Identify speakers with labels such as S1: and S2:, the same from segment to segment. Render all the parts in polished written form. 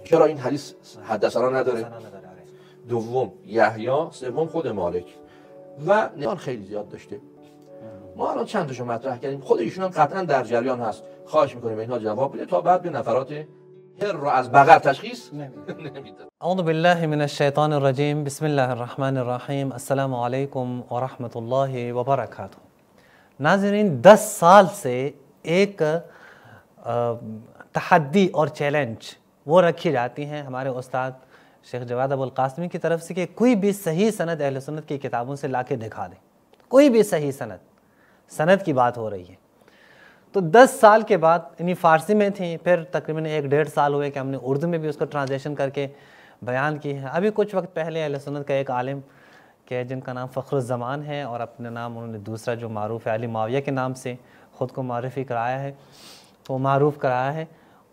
S1: چرا این حدیث حدثنا نداره؟ دوم یحیی، سوم خود مالک و نگاه خیلی زیاد داشته. ما الان چند تاشو مطرح کردیم، خود ایشون هم قطعا در جریان هست. خواهش می‌کنیم اینها جواب بده تا بعد به نفرات هر رو از بغل تشخیص نمیده.
S2: اعوذ بالله من الشیطان الرجیم. بسم الله الرحمن الرحیم. السلام علیکم و رحمت الله و برکاته. नाज़रीन 10 साल से एक तहद्दी और चैलेंज वो रखी जाती हैं हमारे उस्ताद शेख जवाद अबुल कासमी की तरफ से कि कोई भी सही सनद अहले सुन्नत की किताबों से लाके दिखा दें, कोई भी सही सनद की बात हो रही है। तो 10 साल के बाद यानी फ़ारसी में थी, फिर तकरीबन 1-1.5 साल हुए कि हमने उर्दू में भी उसको ट्रांसलेशन करके बयान की है। अभी कुछ वक्त पहले अहले सुन्नत का एक आलिम के जिनका नाम फ़ख्रुज़्ज़मान है और अपने नाम उन्होंने दूसरा जो मारूफ़ है अली माविया के नाम से ख़ुद को मारफ़ी कराया है, तो मारूफ़ कराया है,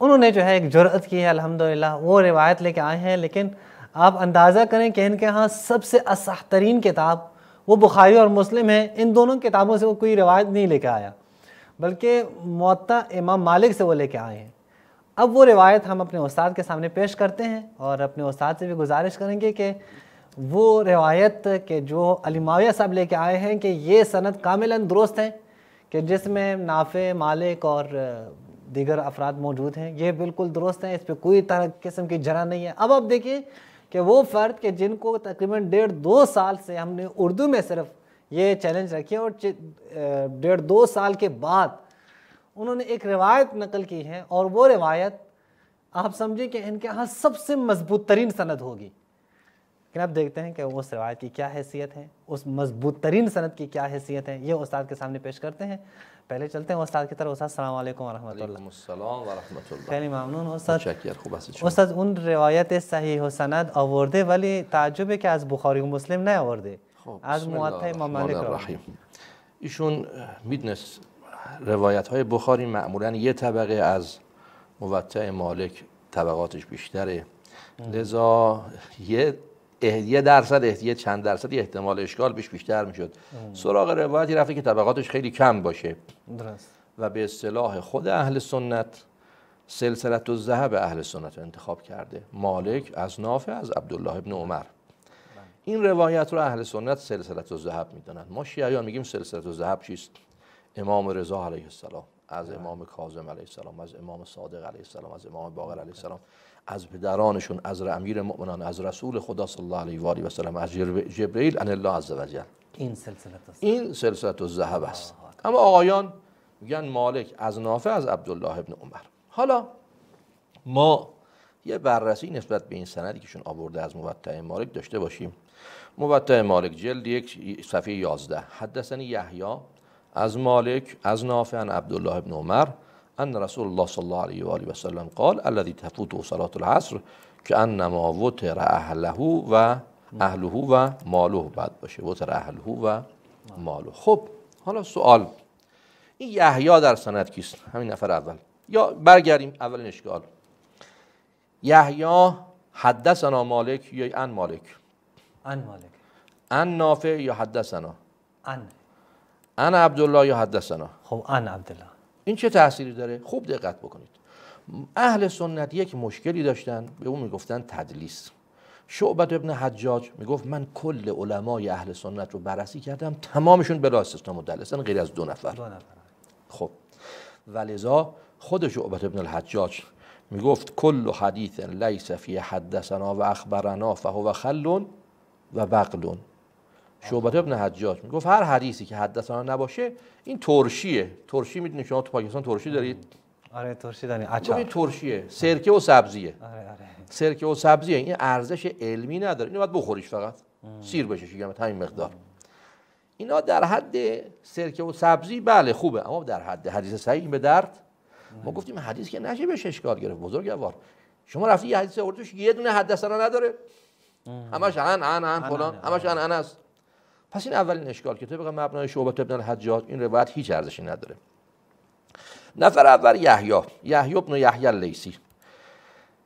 S2: उन्होंने जो है एक जुर्अत की है अल्हम्दुलिल्लाह, वो रिवायत लेके आए हैं। लेकिन आप अंदाज़ा करें कि इनके यहाँ सबसे असह तरीन किताब वो बुखारी और मुस्लिम है। इन दोनों किताबों से वो कोई रिवायत नहीं लेके आया, बल्कि मुअत्ता इमाम मालिक से वो लेके आए हैं। अब वो रिवायत हम अपने उस्ताद के सामने पेश करते हैं और अपने उस्ताद से भी गुजारिश करेंगे कि वो रिवायत के जो अली माविया साहब लेके आए हैं कि ये सनद कामिलन दुरुस्त है, कि जिसमें नाफ़े, मालिक और दीगर अफराद मौजूद हैं, ये बिल्कुल दुरुस्त हैं, इस पर कोई तरह किस्म की जरा नहीं है। अब आप देखिए कि वो फ़र्द के जिनको तकरीबन 1.5-2 साल से हमने उर्दू में सिर्फ ये चैलेंज रखी है और 1.5-2 साल के बाद उन्होंने एक रिवायत नकल की है और वो रिवायत आप समझिए कि इनके यहाँ सबसे मजबूत तरीन सनद होगी। लेकिन अब देखते हैं कि उस रिवायत की क्या हैसियत है, उस मजबूत तरीन सनद की क्या हैसियत है, ये उस्ताद के सामने पेश करते हैं। पहले चलते हैं उस्ताद की तरफ। उस्ताद अस्सलाम वालेकुम व रहमतुल्लाह। खैली मामनून उस्ताद। उन रिवायत सही हो सनद आवर्दे वली ताज्जुब है कि आज बुखारी و مسلم نیاورده، از موطأ امام مالک رحمه.
S1: ایشون میدونست روایت های بخاری معمولا یه طبقه از موطأ مالک طبقاتش بیشتره، لذا یه درصد یه چند درصدی احتمال اشکال بیشتر میشد. سراغ روایتی رفته که طبقاتش خیلی کم باشه و به اصطلاح خود اهل سنت سلسله الذهب اهل سنت رو انتخاب کرده. مالک از نافع از عبدالله ابن عمر. این روایت رو اهل سنت سلسله الذهب میدونن. ما شیعیان میگیم سلسله الذهب چیست؟ امام رضا علیه السلام، از امام کاظم علیه السلام، از امام صادق علیه السلام، از امام باقر علیه السلام، از پدرانشون، از امیر مؤمنان، از رسول خدا صلی الله علیه و آله و سلم، از جبرئیل ان الله عز وجل. این سلسله الذهب است. اما آقایان میگن مالک از نافع از عبدالله ابن عمر. حالا ما یه بررسی نسبت به این سندی که شون آورده از موطأ مالک داشته باشیم. موطأ مالک جلد 1 صفحه 11. حدثنی یحیی از مالک از نافع عن عبدالله ابن عمر ان رسول الله صلی الله علیه و آله و سلم قال الذي تفوت صلاة العصر كأنما وتر اهله و ماله. بعد باشه وتر اهله و ماله. خب حالا سوال، این یحیی در سند کیست؟ همین نفر اول. یا برگردیم اولین اشکال. یحیی حدثنا مالک یا عن مالک؟ عن نافع یا حدثنا؟ عن عبدالله یا حدثنا؟
S2: خب عن عبدالله.
S1: این چه تأثیری داره؟ خوب دقت بکنید. اهل سنت یک مشکلی داشتن، به اون میگفتن تدلیس. شعبة ابن حجاج میگفت من کل علمای اهل سنت رو بررسی کردم، تمامشون بلا استثنا مدلسن غیر از 2 نفر. خب ولذا خود شعبة ابن الحجاج میگفت کل حدیث لیس فی حدثنا و اخبرنا فهو خل و بقل. شعبة ابن حجاج میگفت هر حدیثی که حدثنا نباشه این ترشیه. ترشی میدونید شما تو پاکستان ترشی دارید؟
S2: آره ترشی داریم. اچار.
S1: این ترشیه، سرکه و سبزیه.
S2: آره.
S1: سرکه و سبزیه، این ارزش علمی نداره. اینو باید بخوریش فقط. سیر بشه شیگمت همین مقدار. اینا در حد سرکه و سبزی بله خوبه، اما در حد حدیث صحیح به درد. ما گفتیم حدیث که نشه بهش اشکال گرفت. بزرگوار شما رفتی یه حدیث آوردیش یه دونه حدثنا نداره، همش عن فلان، همش عن است. پس این اولین اشکال که طبق مبنای شعبة ابن الحجاج این روایت هیچ ارزشی نداره. نفر اول یحیی ابن یحیی اللیثی.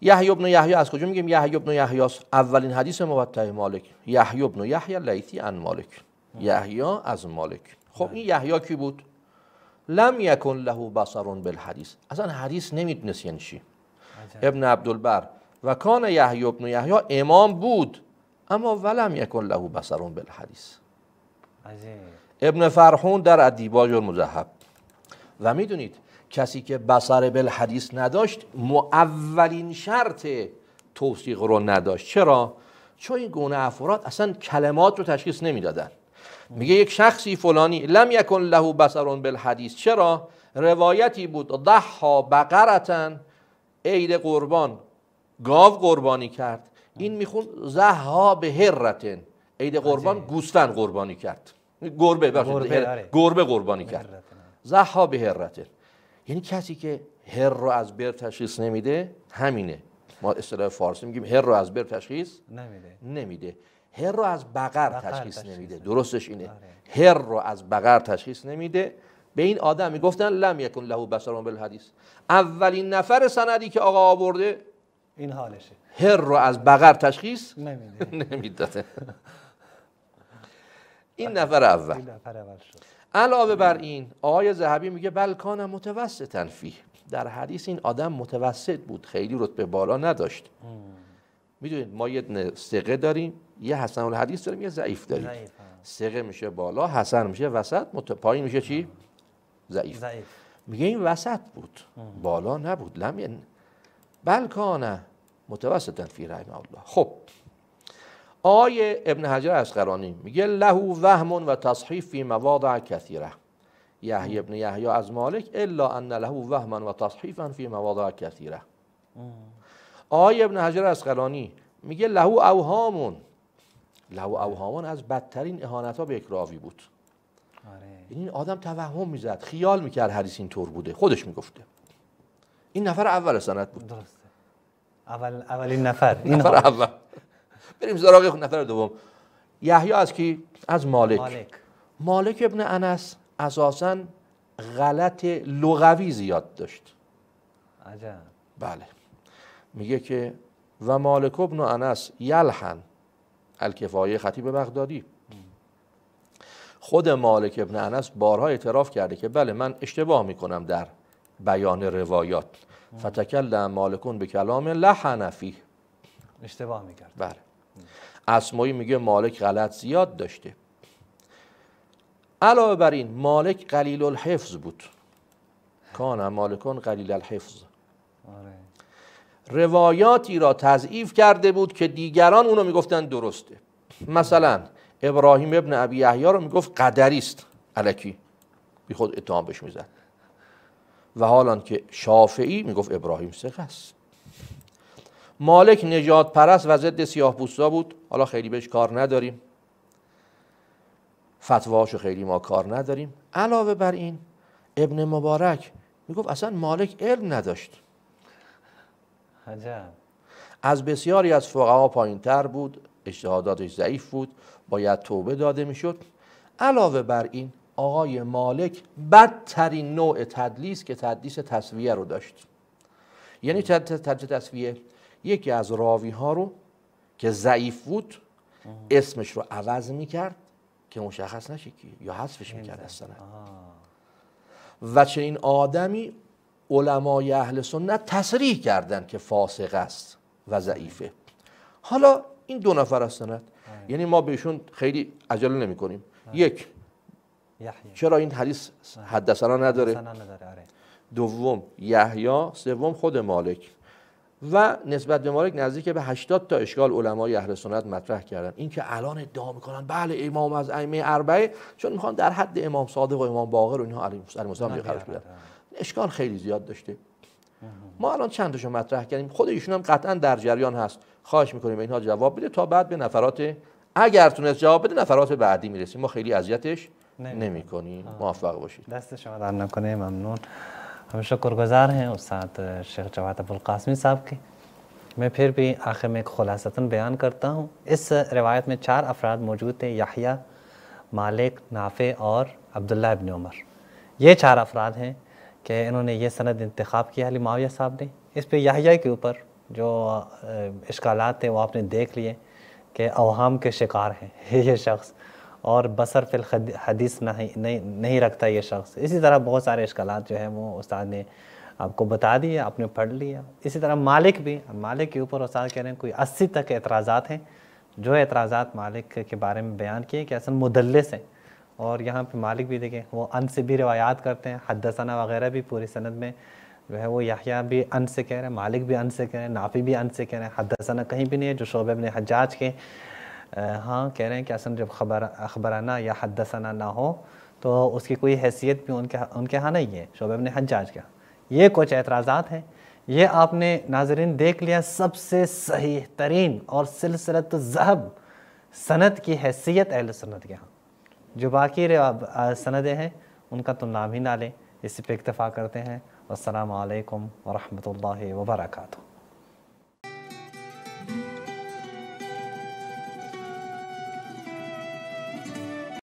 S1: یحیی ابن یحیی از کجا میگیم یحیی ابن یحیی است؟ اولین حدیث موطأ مالک. یحیی ابن یحیی اللیثی عن مالک. یحیی از مالک. خب این یحیی کی بود؟ لم یکن له بصر بالحدیث. اصلا حدیث نمیدونست یعنی چی. ابن عبدالبر و کان یحیی ابن یحیی امام بود اما ولم یکن له بصر بالحدیث.
S2: عجیب.
S1: ابن فرحون در الدیباج المذهب. و میدونید کسی که بصر بالحدیث نداشت اولین شرط توثیق رو نداشت. چرا؟ چون این گونه افراد اصلا کلمات رو تشخیص نمیدادن. میگه یک شخصی فلانی لم یکن له بصر بالحدیث. چرا؟ روایتی بود ضحى بقرة، عید قربان گاو قربانی کرد، این میخون ضحى بهرة، عید قربان گوسفند قربانی کرد، گربه قربانی کرد، ضحى بهرة. یعنی کسی که هر رو از بر تشخیص نمیده، همینه. ما اصطلاح فارسی میگیم هر رو از بر تشخیص نمیده. هر رو از بقر تشخیص نمیده. درستش اینه. هر رو از بقر تشخیص نمیده. به این آدم میگفتن لم یکن له بصر بالحدیث. اولین نفر سندی که آقا آورده
S2: این حالشه،
S1: هر رو از بقر تشخیص نمیداده. این نفر اول
S2: شد.
S1: علاوه بر این آقای ذهبی میگه بل کان متوسطا فیه. در حدیث این آدم متوسط بود، خیلی رتبه بالا نداشت. میدونید ما یه ثقه داریم، یه حسن الحدیث داریم، یه ضعیف داریم. ثقه میشه بالا، حسن میشه وسط، پایین میشه چی؟ ضعیف. میگه این وسط بود، بالا نبود. بل کان متوسطا فیه رحمه الله. خب آقای ابن حجر عسقلانی میگه له وهم و تصحیف فی مواضع کثیره. یحیی ابن یحیی از مالک الا ان له وهما و تصحیفا فی مواضع کثیره. آقای ابن حجر عسقلانی میگه له اوهام. له اوهام از بدترین اهانت ها به یک راوی بود. این آدم توهم میزد، خیال میکرد حدیث اینطور بوده، خودش میگفته. این نفر اول سند بود.
S2: درسته. اولین نفر. این
S1: نفر اول. بریم سراغ نفر دوم. یحیی از کی؟ از مالک ابن انس اساساً غلط لغوی زیاد داشت.
S2: عجب.
S1: بله. میگه که و مالک ابن انس یلحن، الکفایه خطیب بغدادی. خود مالک ابن انس بارها اعتراف کرده که بله من اشتباه میکنم در بیان روایات. فتکلم مالکون به کلام لحن فیه.
S2: اشتباه میکرد.
S1: بله. اسماعی میگه مالک غلط زیاد داشته. علاوه بر این مالک قلیل الحفظ بود. کان مالکون قلیل الحفظ. روایاتی را تضعیف کرده بود که دیگران اونو میگفتن درسته. مثلا ابراهیم ابن ابی یحیی رو میگفت قدری است، الکی بی خود اتهام بهش میزد. و حالان که شافعی میگفت ابراهیم ثقه است. مالک نجات پرست و ضد سیاه پوستا بود. حالا خیلی بهش کار نداریم، فتواشو خیلی ما کار نداریم. علاوه بر این ابن مبارک میگفت اصلا مالک علم نداشت.
S2: عجب.
S1: از بسیاری از فقها پایین تر بود، اجتهاداتش ضعیف بود، باید توبه داده میشد. علاوه بر این آقای مالک بدترین نوع تدلیس که تدلیس تسویه رو داشت. یعنی تسویه یکی از راوی ها رو که ضعیف بود اسمش رو عوض میکرد که مشخص نشه کی، یا حذفش میکرد از سند. و چنین آدمی علمای اهل سنت تصریح کردن که فاسق است و ضعیفه. حالا این دو نفر از سند، یعنی ما بهشون خیلی عجله نمی کنیم. یک، چرا این حدیث حدثنا نداره؟ دوم یحیی، سوم خود مالک. و نسبت به مالک نزدیک به 80 تا اشکال علمای اهل سنت مطرح کردن. این که الان ادعا میکنن بله امام از ائمه اربعه، چون میخوان در حد امام صادق و امام باقر و اینها علیهم السلام قرار بدن. اشکال خیلی زیاد داشته. ما الان چند تاشو مطرح کردیم، خود ایشون هم قطعا در جریان هست. خواهش میکنیم اینها جواب بده تا بعد به نفرات، اگر تونست جواب بده، نفرات بعدی میرسیم. ما خیلی اذیتش نمیکنیم. موفق باشید.
S2: دست شما در نکنه. ممنون. हम शुक्रगुजार हैं उस्ताद शेख जवाद अबुल कासमी साहब के। मैं फिर भी आखिर में खुलासतन बयान करता हूँ। इस रिवायत में 4 अफराद मौजूद थे, याहिया, मालिक, नाफे और अब्दुल्ला इब्न उमर। ये 4 अफराद हैं कि इन्होंने ये सनद इंतखाब किया अली माविया साहब ने। इस पे याहिया के ऊपर जो इश्कालात थे वो आपने देख लिए कि अवहाम के शिकार हैं ये शख्स, और बसर फिल हदीस नहीं रखता ये शख्स। इसी तरह बहुत सारे इश्कालात जो हैं वो उस्ताद ने आपको बता दिया, आपने पढ़ लिया। इसी तरह मालिक भी, मालिक के ऊपर उस्ताद कह रहे हैं कोई 80 तक एतराज़ात हैं। जो एतराज़ात मालिक के बारे में बयान किए कि असल मुदल्लिस हैं, और यहाँ पे मालिक भी देखें वो अन से भी रिवायात करते हैं, हद्दसना वगैरह भी पूरी सनद में जो है वो यहया भी अन से कह रहे हैं, मालिक भी अन से कह रहे हैं, नाफी भी अन से कह रहे हैं, हद्दसना कहीं भी नहीं है। जो शोबे इब्न हज्जाज के हाँ कह रहे हैं कि असल जब अखबराना या हद्दसना ना हो तो उसकी कोई हैसियत भी उनके यहाँ नहीं है, शोबे इब्न हज्जाज का। ये कुछ एतराज़ात हैं। ये आपने नाज़रीन देख लिया सबसे सही तरीन और सिलसिलत ज़हब सनद की हैसियत अहले सुन्नत के यहाँ। जो बाकी सनदें हैं उनका तो नाम ही ना लें, इसी पे इक्तफ़ा करते हैं। अस्सलामु अलैकुम व रहमतुल्लाहि व बरकातुहू।